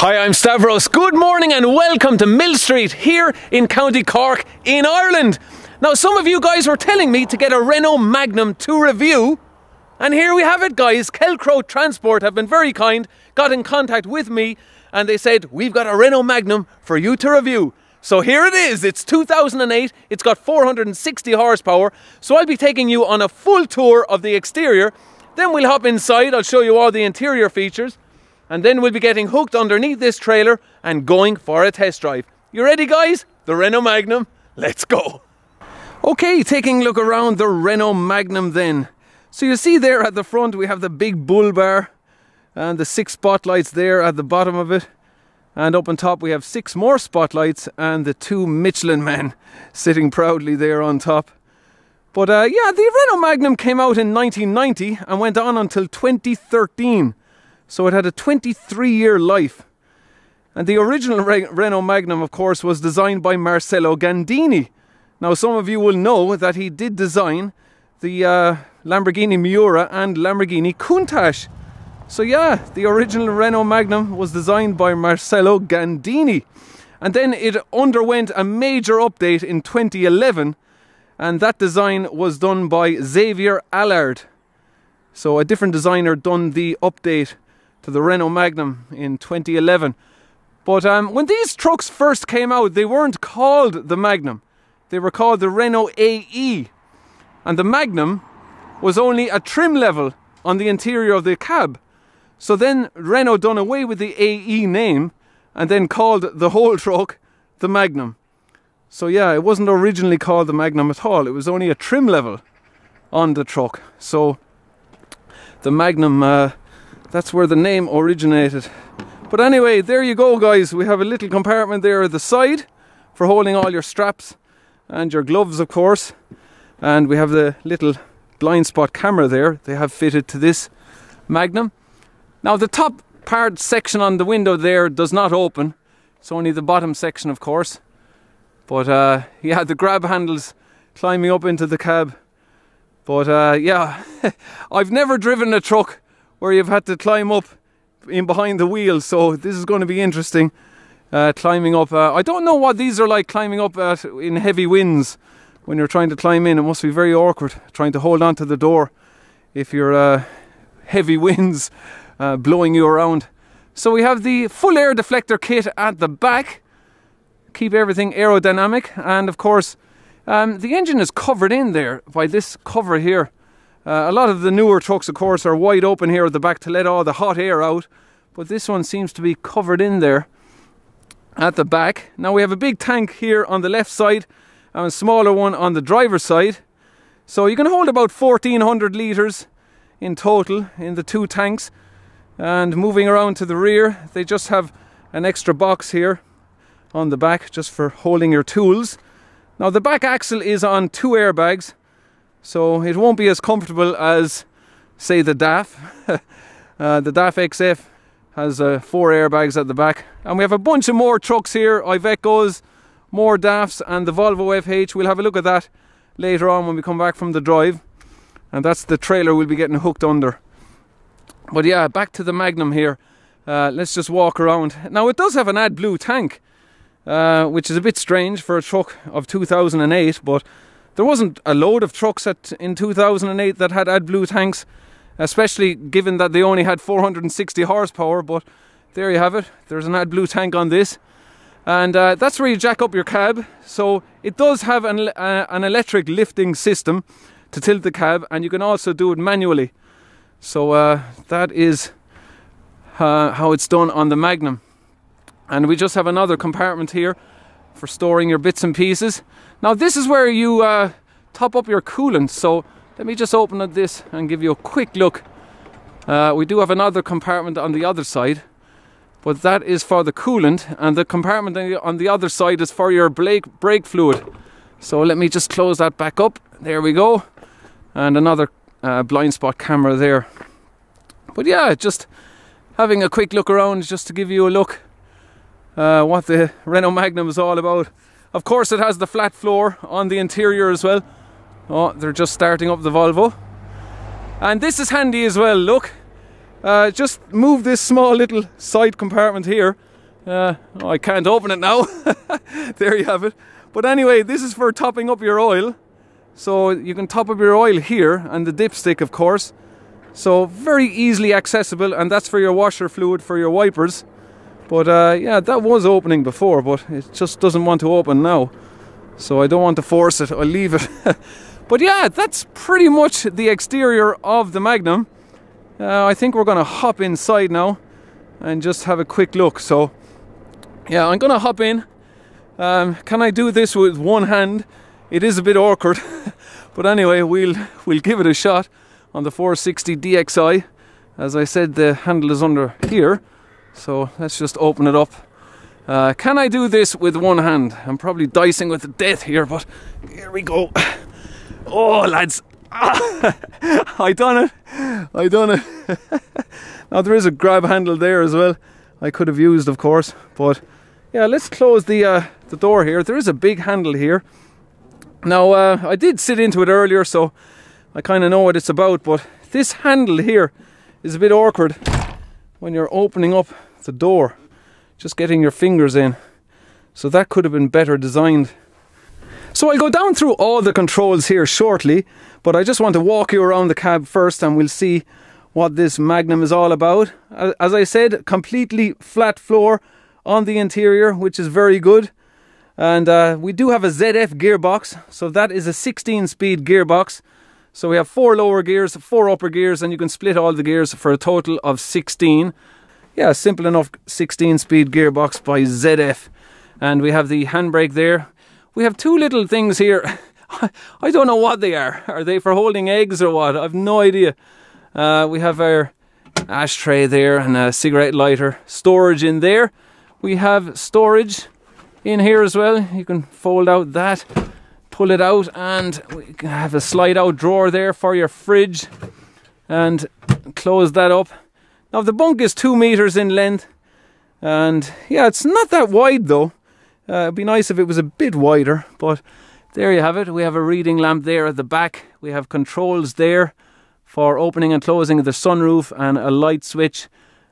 Hi, I'm Stavros. Good morning and welcome to Millstreet here in County Cork in Ireland. Now, some of you guys were telling me to get a Renault Magnum to review, and here we have it, guys. Kelcro Transport have been very kind, got in contact with me, and they said, we've got a Renault Magnum for you to review. So here it is. It's 2008, it's got 460 horsepower, so I'll be taking you on a full tour of the exterior. Then we'll hop inside, I'll show you all the interior features, and then we'll be getting hooked underneath this trailer and going for a test drive. You ready, guys? The Renault Magnum, let's go. Okay, taking a look around the Renault Magnum then. So you see there at the front we have the big bull bar and the 6 spotlights there at the bottom of it. And up on top we have 6 more spotlights and the 2 Michelin men sitting proudly there on top. But yeah, the Renault Magnum came out in 1990 and went on until 2013. So it had a 23-year life. And the original Renault Magnum, of course, was designed by Marcello Gandini. Now, some of you will know that he did design the Lamborghini Miura and Lamborghini Countach. So yeah, the original Renault Magnum was designed by Marcello Gandini. And then it underwent a major update in 2011. And that design was done by Xavier Allard. So a different designer done the update to the Renault Magnum in 2011. But when these trucks first came out, they weren't called the Magnum. They were called the Renault AE. And the Magnum was only a trim level on the interior of the cab. So then Renault done away with the AE name and then called the whole truck the Magnum. So yeah, it wasn't originally called the Magnum at all. It was only a trim level on the truck. So the Magnum, that's where the name originated. But anyway, there you go, guys. We have a little compartment there at the side for holding all your straps and your gloves, of course. And we have the little blind spot camera there they have fitted to this Magnum. Now, the top part section on the window there does not open. It's only the bottom section, of course. But yeah, the grab handles climbing up into the cab. But yeah, I've never driven a truck where you've had to climb up in behind the wheel, so this is going to be interesting. Climbing up, I don't know what these are like climbing up in heavy winds when you're trying to climb in. It must be very awkward trying to hold on to the door if you're heavy winds blowing you around. So we have the full air deflector kit at the back, keep everything aerodynamic, and of course the engine is covered in there by this cover here. A lot of the newer trucks, of course, are wide open here at the back to let all the hot air out, but this one seems to be covered in there at the back. Now we have a big tank here on the left side and a smaller one on the driver's side. So you can hold about 1400 litres in total in the 2 tanks. And moving around to the rear, they just have an extra box here on the back just for holding your tools. Now the back axle is on 2 airbags, so it won't be as comfortable as, say, the DAF. The DAF XF has 4 airbags at the back. And we have a bunch of more trucks here, Ivecos, more DAFs, and the Volvo FH. We'll have a look at that later on when we come back from the drive. And that's the trailer we'll be getting hooked under. But yeah, back to the Magnum here. Let's just walk around. Now it does have an AdBlue tank, which is a bit strange for a truck of 2008, but there wasn't a load of trucks in 2008 that had AdBlue tanks, especially given that they only had 460 horsepower. But there you have it. There's an AdBlue tank on this. And that's where you jack up your cab. So it does have an electric lifting system to tilt the cab, and you can also do it manually. So that is how it's done on the Magnum. And we just have another compartment here for storing your bits and pieces. Now this is where you top up your coolant. So let me just open up this and give you a quick look. We do have another compartment on the other side, but that is for the coolant, and the compartment on the other side is for your brake fluid. So let me just close that back up. There we go. And another blind spot camera there. But yeah, just having a quick look around just to give you a look what the Renault Magnum is all about. Of course it has the flat floor on the interior as well. Oh, they're just starting up the Volvo. And this is handy as well, look. Just move this small little side compartment here I can't open it now. There you have it. But anyway, this is for topping up your oil. So you can top up your oil here, and the dipstick, of course. So very easily accessible, and that's for your washer fluid for your wipers. But yeah, that was opening before, but it just doesn't want to open now. So I don't want to force it, I'll leave it. But yeah, that's pretty much the exterior of the Magnum. I think we're going to hop inside now and just have a quick look. So yeah, I'm going to hop in. Can I do this with one hand? It is a bit awkward. But anyway, we'll give it a shot on the 460 DXi. As I said, the handle is under here. So let's just open it up. Can I do this with one hand? I'm probably dicing with death here, but here we go. Oh, lads. I done it. Now there is a grab handle there as well. I could have used, of course. But yeah, let's close the door here. There is a big handle here. Now, I did sit into it earlier, so I kind of know what it's about. But this handle here is a bit awkward when you're opening up the door, just getting your fingers in. So that could have been better designed. So I'll go down through all the controls here shortly, but I just want to walk you around the cab first and we'll see what this Magnum is all about. As I said, completely flat floor on the interior, which is very good. And we do have a ZF gearbox, so that is a 16-speed gearbox. So we have 4 lower gears, 4 upper gears, and you can split all the gears for a total of 16. Yeah, simple enough 16-speed gearbox by ZF. And we have the handbrake there. We have 2 little things here. I don't know what they are. Are they for holding eggs or what? I've no idea. We have our ashtray there and a cigarette lighter. Storage in there. We have storage in here as well. You can fold out that, pull it out, and we can have a slide out drawer there for your fridge and close that up. Now the bunk is 2 meters in length, and yeah, it's not that wide though. It'd be nice if it was a bit wider, but there you have it. We have a reading lamp there at the back. We have controls there for opening and closing the sunroof, and a light switch,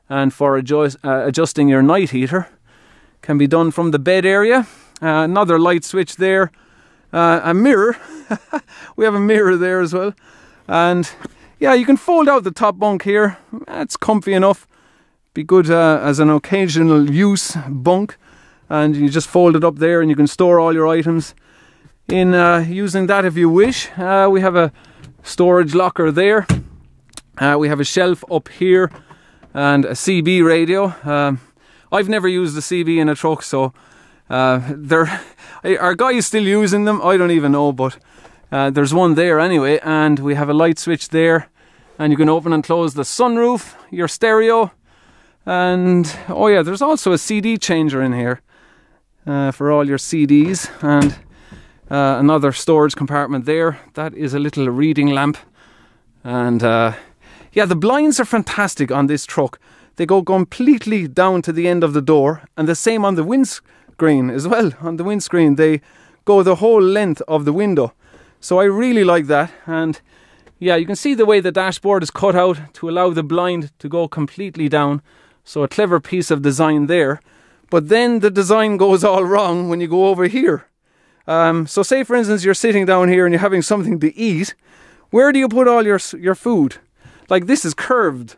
and for adjusting your night heater. Can be done from the bed area. Another light switch there. A mirror. We have a mirror there as well. And yeah, you can fold out the top bunk here. It's comfy enough. Be good as an occasional use bunk. And you just fold it up there and you can store all your items in using that if you wish. We have a storage locker there. We have a shelf up here and a CB radio. I've never used a CB in a truck, so are guys still using them? I don't even know, but there's one there anyway. And we have a light switch there, and you can open and close the sunroof, your stereo, and oh yeah, there's also a CD changer in here for all your CDs, and another storage compartment there. That is a little reading lamp. And yeah, the blinds are fantastic on this truck. They go completely down to the end of the door, and the same on the windscreen as well. On the windscreen, they go the whole length of the window. So I really like that. And yeah, you can see the way the dashboard is cut out to allow the blind to go completely down. So a clever piece of design there. But then the design goes all wrong when you go over here. So say for instance you're sitting down here and you're having something to eat. Where do you put all your food? Like, this is curved,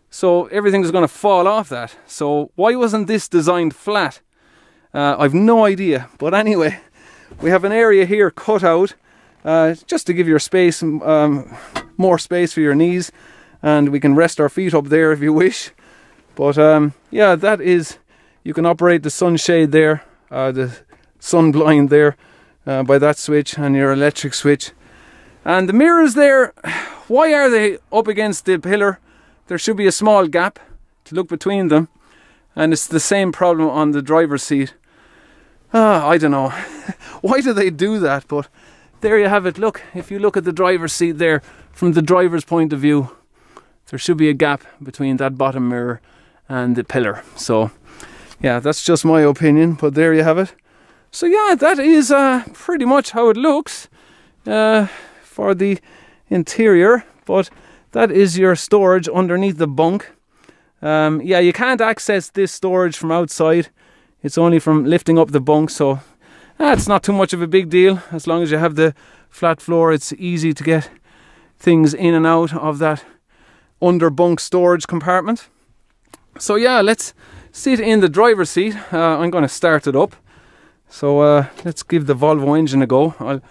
so everything's going to fall off that. So why wasn't this designed flat? I've no idea. But anyway, we have an area here cut out just to give your space, more space for your knees, and we can rest our feet up there if you wish. But yeah, that is, you can operate the sunshade there, the sun blind there by that switch, and your electric switch. And the mirrors there, why are they up against the pillar? There should be a small gap to look between them. And it's the same problem on the driver's seat. I don't know. Why do they do that? But there you have it. Look, if you look at the driver's seat there, from the driver's point of view, there should be a gap between that bottom mirror and the pillar. So yeah, that's just my opinion, but there you have it. So yeah, that is pretty much how it looks for the interior. But that is your storage underneath the bunk. Yeah, you can't access this storage from outside. It's only from lifting up the bunk, so it's not too much of a big deal. As long as you have the flat floor, it's easy to get things in and out of that under bunk storage compartment. So yeah, let's sit in the driver's seat. I'm going to start it up. So let's give the Volvo engine a go. I'll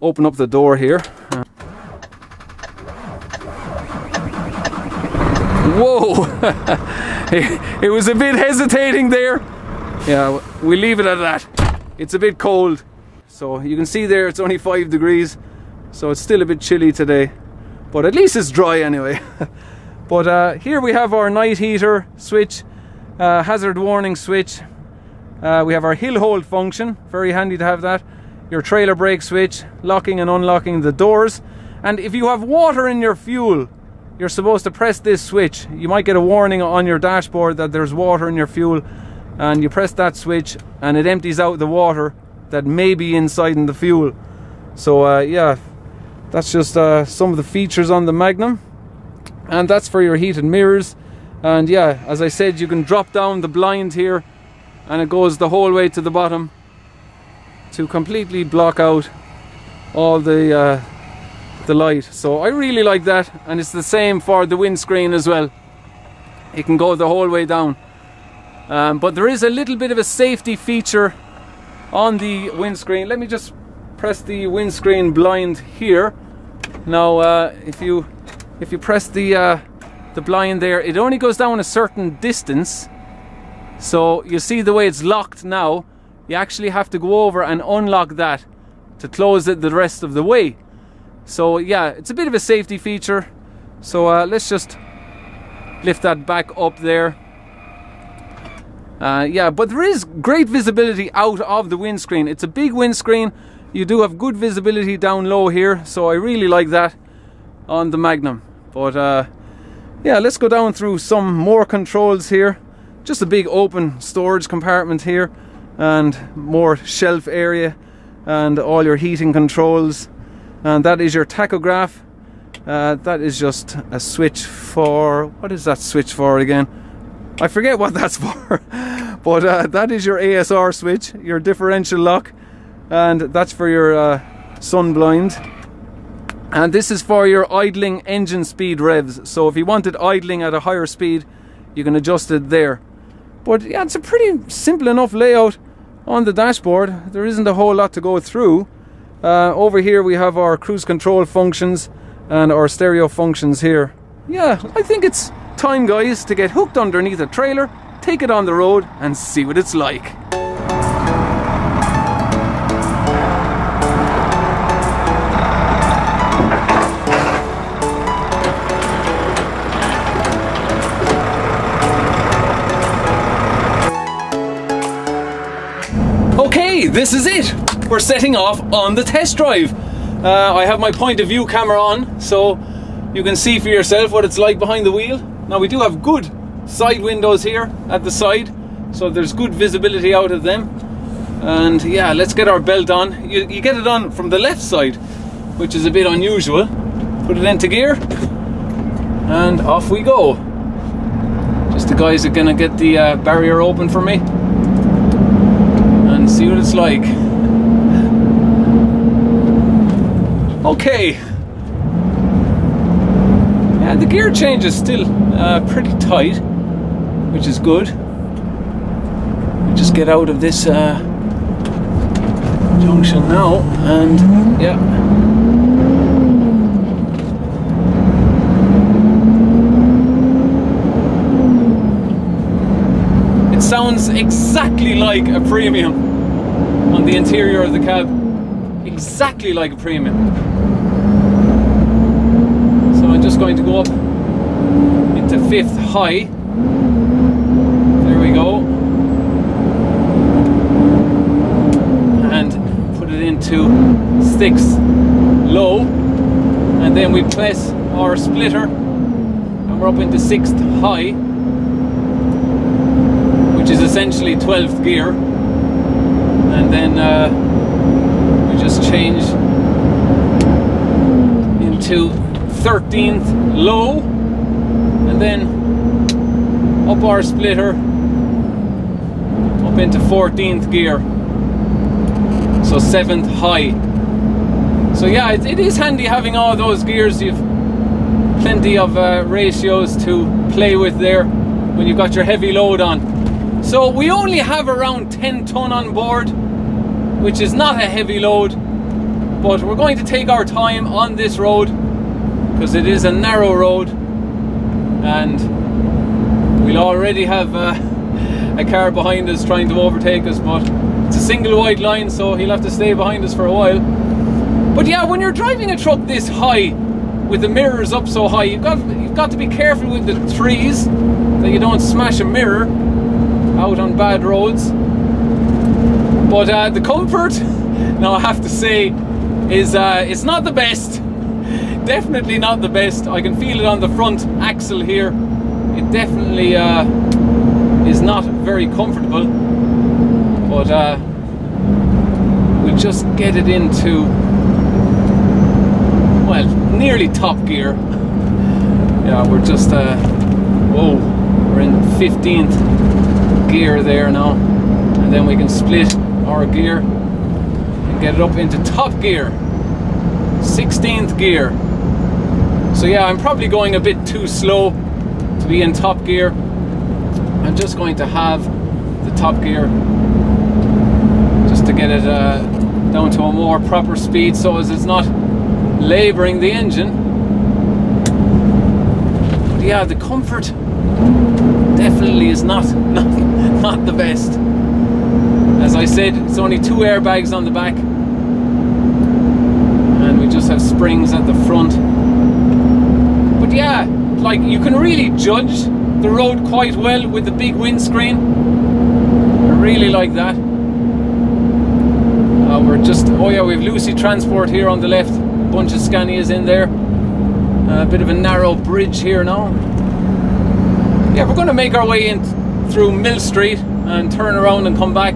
open up the door here. Whoa! It was a bit hesitating there. Yeah, we leave it at that. It's a bit cold. So you can see there it's only 5 degrees. So it's still a bit chilly today. But at least it's dry anyway. But here we have our night heater switch, hazard warning switch. We have our hill hold function, very handy to have that. Your trailer brake switch, locking and unlocking the doors. And if you have water in your fuel, you're supposed to press this switch. You might get a warning on your dashboard that there's water in your fuel, and you press that switch and it empties out the water that may be inside in the fuel. So yeah, that's just some of the features on the Magnum. And that's for your heated mirrors. And yeah, as I said, you can drop down the blind here and it goes the whole way to the bottom to completely block out all the light. So I really like that, and it's the same for the windscreen as well. It can go the whole way down. But there is a little bit of a safety feature on the windscreen. Let me just press the windscreen blind here. Now if you press the blind there, it only goes down a certain distance. So you see the way it's locked now, you actually have to go over and unlock that to close it the rest of the way. So yeah, it's a bit of a safety feature. So let's just lift that back up there. Yeah, but there is great visibility out of the windscreen. It's a big windscreen. You do have good visibility down low here, so I really like that on the Magnum. But yeah, let's go down through some more controls here. Just a big open storage compartment here, and more shelf area, and all your heating controls. And that is your tachograph. That is just a switch for, what is that switch for again? I forget what that's for. But that is your ASR switch, your differential lock, and that's for your sun blind. And this is for your idling engine speed revs. So if you wanted idling at a higher speed, you can adjust it there. But yeah, it's a pretty simple enough layout on the dashboard. There isn't a whole lot to go through. Over here we have our cruise control functions and our stereo functions here. Yeah, I think it's time, guys, to get hooked underneath a trailer, take it on the road and see what it's like. Okay, this is it. We're setting off on the test drive. I have my point of view camera on, so you can see for yourself what it's like behind the wheel. Now we do have good side windows here at the side, so there's good visibility out of them. And yeah, let's get our belt on. You get it on from the left side, which is a bit unusual. Put it into gear and off we go. Just the guys are gonna get the barrier open for me and see what it's like. Okay. Yeah, the gear change is still pretty tight, which is good. We just get out of this junction now, and yeah. It sounds exactly like a premium on the interior of the cab. Exactly like a premium. So I'm just going to go up into 5th high. There we go. And put it into 6th low. And then we press our splitter and we're up into 6th high, which is essentially 12th gear. And then we just change into 13th low, and then up our splitter, up into 14th gear, so 7th high. So yeah, it is handy having all those gears. You've plenty of ratios to play with there when you've got your heavy load on. So we only have around 10 ton on board, which is not a heavy load, but we're going to take our time on this road because it is a narrow road, and we'll already have a car behind us trying to overtake us, but it's a single wide line, so he'll have to stay behind us for a while. But yeah, when you're driving a truck this high, with the mirrors up so high, you've got to be careful with the trees, that you don't smash a mirror out on bad roads. But the comfort, now I have to say, is it's not the best. Definitely not the best. I can feel it on the front axle here. It definitely is not very comfortable. But we'll just get it into, well, nearly top gear. Yeah, we're just whoa, we're in 15th gear there now, and then we can split our gear and get it up into top gear, 16th gear. So yeah, I'm probably going a bit too slow to be in top gear. I'm just going to have the top gear just to get it down to a more proper speed, so as it's not labouring the engine. But yeah, the comfort definitely is not the best. As I said, it's only 2 airbags on the back, and we just have springs at the front. But yeah, like, you can really judge the road quite well with the big windscreen. I really like that. We're just, oh yeah, we have Lucy Transport here on the left. Bunch of Scanias in there. A bit of a narrow bridge here now. Yeah, we're going to make our way in through Millstreet and turn around and come back.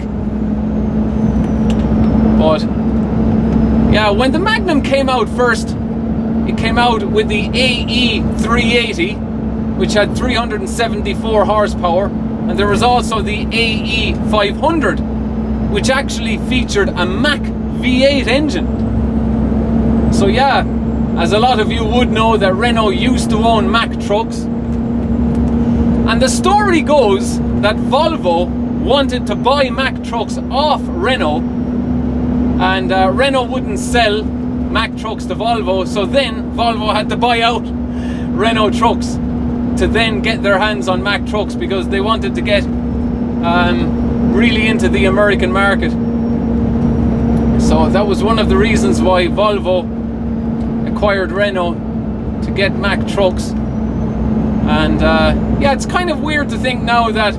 But yeah, when the Magnum came out first, it came out with the AE 380, which had 374 horsepower, and there was also the AE 500, which actually featured a Mack V8 engine. So yeah, as a lot of you would know, that Renault used to own Mack trucks, and the story goes that Volvo wanted to buy Mack trucks off Renault, and Renault wouldn't sell Mack trucks to Volvo, so then Volvo had to buy out Renault trucks to then get their hands on Mack trucks, because they wanted to get really into the American market. So that was one of the reasons why Volvo acquired Renault, to get Mack trucks. And yeah, it's kind of weird to think now that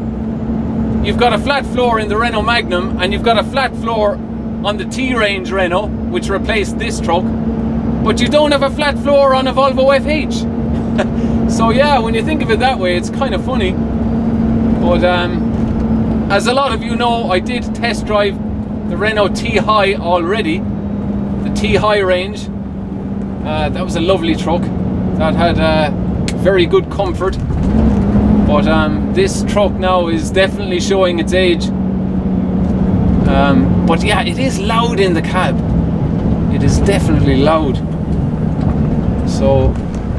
you've got a flat floor in the Renault Magnum, and you've got a flat floor on the T-Range Renault, which replaced this truck, but you don't have a flat floor on a Volvo FH. So yeah, when you think of it that way, it's kind of funny. But as a lot of you know, I did test drive the Renault T-High already, the T-High range. That was a lovely truck that had very good comfort, but this truck now is definitely showing its age. But yeah, it is loud in the cab. It is definitely loud. So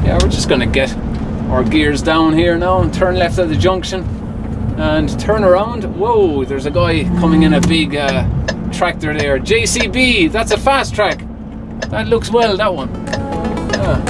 yeah, we're just gonna get our gears down here now and turn left at the junction and turn around. Whoa, there's a guy coming in a big tractor there. JCB, that's a fast track. That looks well, that one. Yeah.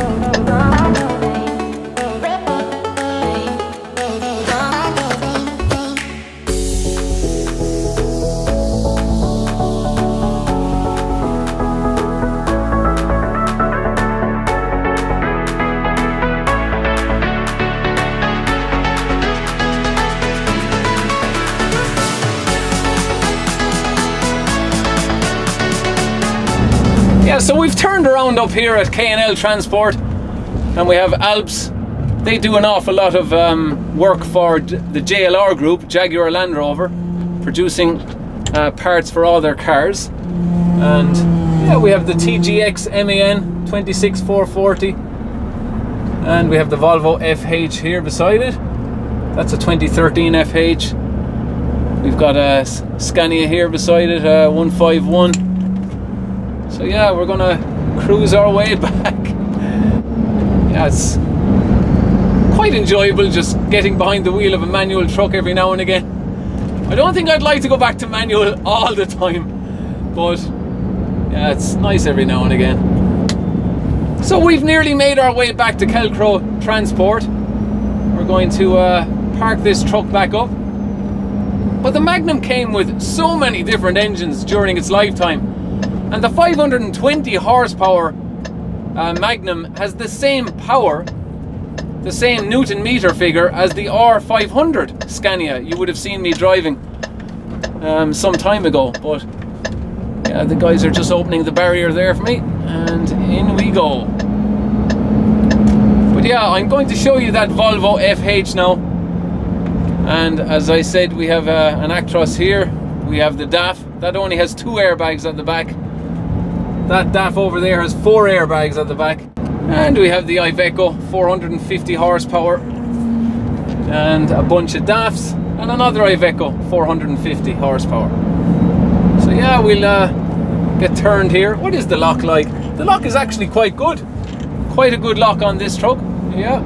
Yeah, so we've turned around up here at K&L Transport, and we have Alps. They do an awful lot of work for the JLR group, Jaguar Land Rover, producing parts for all their cars. And yeah, we have the TGX MAN 26440, and we have the Volvo FH here beside it. That's a 2013 FH. We've got a Scania here beside it, 151. So yeah, we're gonna cruise our way back. Yeah, it's quite enjoyable just getting behind the wheel of a manual truck every now and again. I don't think I'd like to go back to manual all the time, but yeah, it's nice every now and again. So we've nearly made our way back to Kelcro Transport. We're going to park this truck back up. But the Magnum came with so many different engines during its lifetime, and the 520 horsepower Magnum has the same power, the same Newton meter figure as the R500 Scania you would have seen me driving some time ago. But yeah, the guys are just opening the barrier there for me, and in we go. But yeah, I'm going to show you that Volvo FH now. And as I said, we have an Actros here. We have the DAF that only has 2 airbags at the back. That DAF over there has 4 airbags at the back. And we have the Iveco, 450 horsepower, and a bunch of DAFs, and another Iveco, 450 horsepower. So yeah, we'll get turned here. What is the lock like? The lock is actually quite good. Quite a good lock on this truck. Yeah.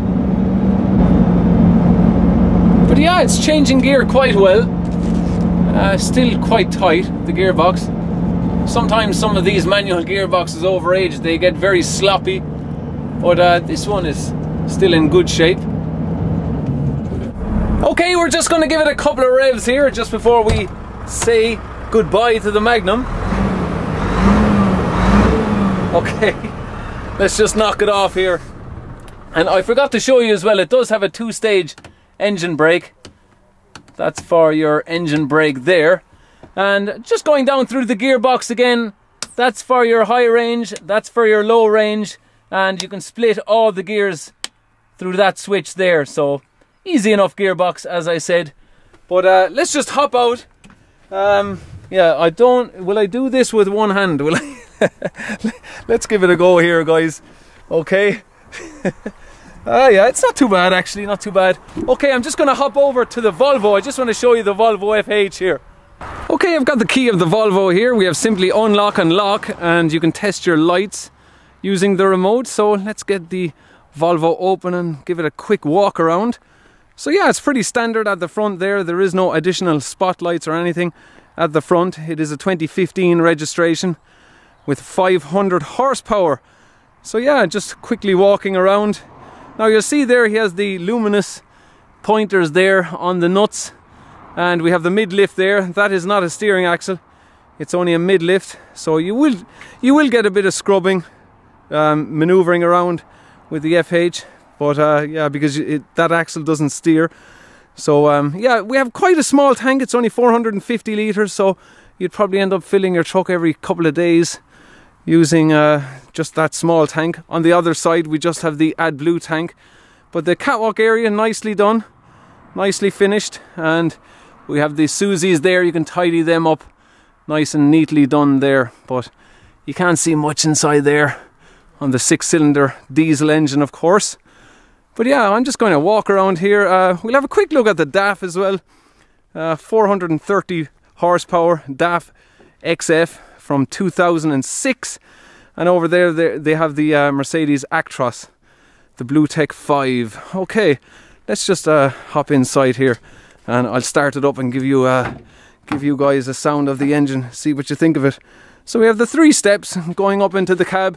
But yeah, it's changing gear quite well. Still quite tight, the gearbox. Sometimes some of these manual gearboxes overage, they get very sloppy. But this one is still in good shape. Okay, we're just going to give it a couple of revs here just before we say goodbye to the Magnum. Okay, let's just knock it off here. And I forgot to show you as well, it does have a 2-stage engine brake. That's for your engine brake there. And just going down through the gearbox again, that's for your high range, that's for your low range, and you can split all the gears through that switch there. So easy enough gearbox, as I said. But let's just hop out. Yeah, will I do this with one hand? Will I? Let's give it a go here, guys. Okay. Yeah, it's not too bad actually, not too bad. Okay, I'm just gonna hop over to the Volvo. I just want to show you the Volvo FH here. Okay, I've got the key of the Volvo here. We have simply unlock and lock, and you can test your lights using the remote. So let's get the Volvo open and give it a quick walk around. So yeah, it's pretty standard at the front there. There is no additional spotlights or anything at the front. It is a 2015 registration with 500 horsepower. So yeah, just quickly walking around. Now you'll see there he has the luminous pointers there on the nuts, and we have the mid lift there. That is not a steering axle, it's only a mid lift. So you will get a bit of scrubbing, maneuvering around with the FH, but yeah, because that axle doesn't steer. So yeah, we have quite a small tank. It's only 450 litres, so you'd probably end up filling your truck every couple of days using just that small tank. On the other side we just have the AdBlue tank, but the catwalk area nicely done, nicely finished, and we have the Susies there. You can tidy them up, nice and neatly done there, but you can't see much inside there on the 6-cylinder diesel engine, of course. But yeah, I'm just going to walk around here. We'll have a quick look at the DAF as well. 430 horsepower DAF XF from 2006, and over there they have the Mercedes Actros, the Blue Tech 5. Okay, let's just hop inside here, and I'll start it up and give you guys a sound of the engine, see what you think of it. So we have the 3 steps going up into the cab.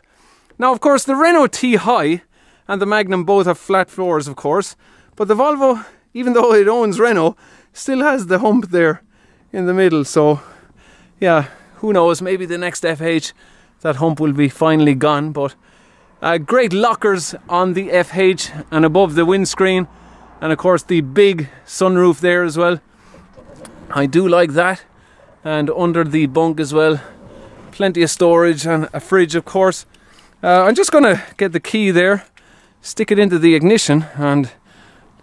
Now of course the Renault T-High and the Magnum both have flat floors, of course, but the Volvo, even though it owns Renault, still has the hump there in the middle. So yeah, who knows, maybe the next FH that hump will be finally gone. But great lockers on the FH and above the windscreen, and of course the big sunroof there as well. I do like that, and under the bunk as well, plenty of storage and a fridge, of course. I'm just gonna get the key there, stick it into the ignition, and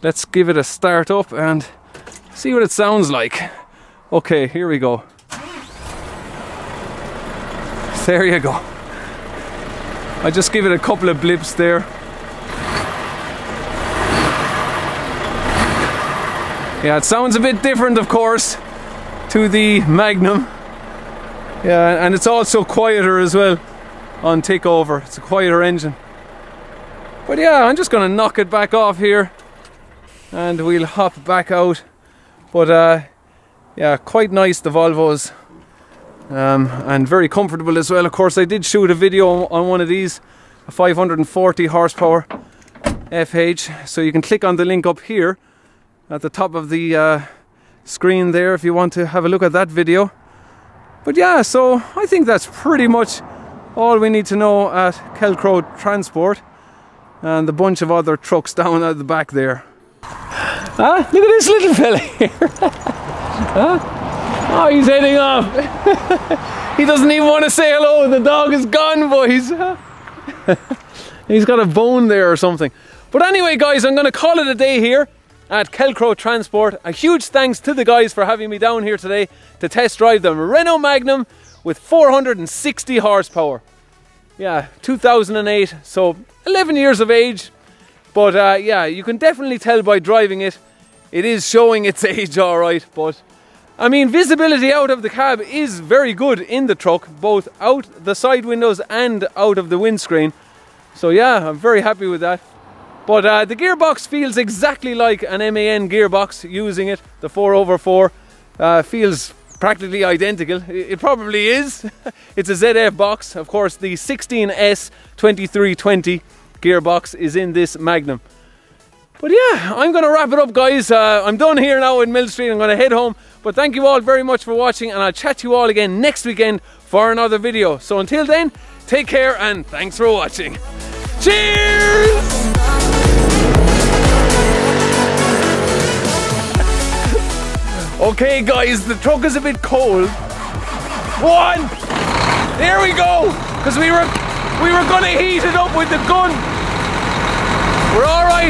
let's give it a start up and see what it sounds like. Okay, here we go. There you go. I just give it a couple of blips there. Yeah, it sounds a bit different, of course, to the Magnum. Yeah, and it's also quieter as well on takeover. It's a quieter engine. But yeah, I'm just gonna knock it back off here and we'll hop back out. But yeah, quite nice, the Volvos, and very comfortable as well. Of course, I did shoot a video on one of these, a 540 horsepower FH, so you can click on the link up here at the top of the screen there if you want to have a look at that video. But yeah, so I think that's pretty much all we need to know at Kelcro Transport and the bunch of other trucks down at the back there. Ah, look at this little fella here. Huh? Oh, he's heading off. He doesn't even want to say hello. The dog is gone, boys. He's got a bone there or something. But anyway, guys, I'm going to call it a day here at Kelcro Transport. A huge thanks to the guys for having me down here today to test drive the Renault Magnum with 460 horsepower. Yeah, 2008, so 11 years of age. But yeah, you can definitely tell by driving it, it is showing its age alright. But I mean, visibility out of the cab is very good in the truck, both out the side windows and out of the windscreen. So yeah, I'm very happy with that. But the gearbox feels exactly like an MAN gearbox using it. The 4x4 feels practically identical. It probably is. It's a ZF box. Of course, the 16S 2320 gearbox is in this Magnum. But yeah, I'm going to wrap it up, guys. I'm done here now in Millstreet. I'm going to head home. But thank you all very much for watching, and I'll chat to you all again next weekend for another video. So until then, take care and thanks for watching. Cheers! Okay guys, the truck is a bit cold. One! There we go! Because we were gonna heat it up with the gun. We're alright.